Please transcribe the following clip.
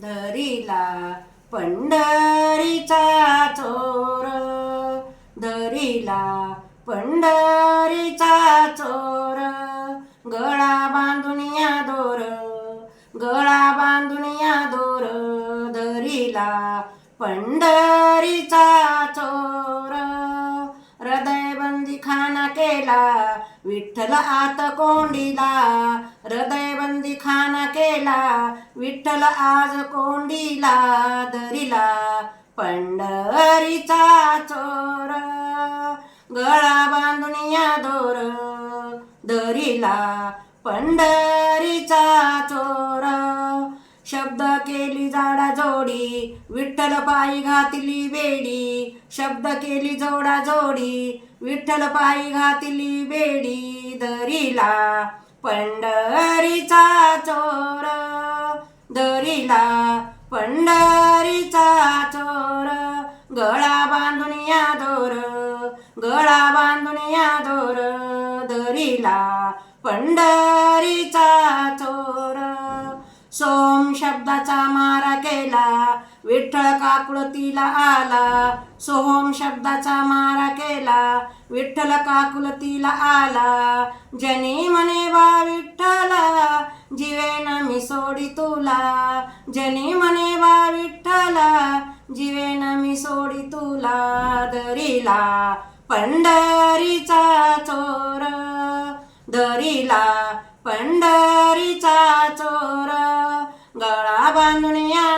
धरिला पंढरीचा चोर, धरिला पंढरीचा चोर, गळा बांधून या दोर, गळा बांधून या दोर, धरिला पंढरीचा चोर. हृदय बंदी खाना केला विठ्ठल आत कोंडीला, हृदय बंदी खाना केला विठ्ठल आज कोंडीला, धरिला पंढरीचा चोर, गळा बांधून या दोर, धरिला पंढरीचा चोर. शब्द केली जाडा जोडी विठ्ठल पायी घातली बेडी, शब्द केली जोडा जोडी विठ्ठल पायी घातली बेडी, धरिला पंढरीचा चोर, धरिला पंढरीचा चोर, गळा बांधून या दोर, गळा बांधून या दोर, धरिला पंढरीचा चोर. सोम शब्दाचा मारा केला विठ्ठल काकुळतीला आला, सोम शब्दाचा मारा केला विठ्ठल काकुळतीला आला, जनी म्हणे बा विठ्ठला जीवेन मी सोडी तुला, जनी म्हणे बा विठ्ठला जीवेन मी सोडी तुला, धरिला पंढरीचा चोर, धरिला पंढरीचा चोर, गळा बांधून या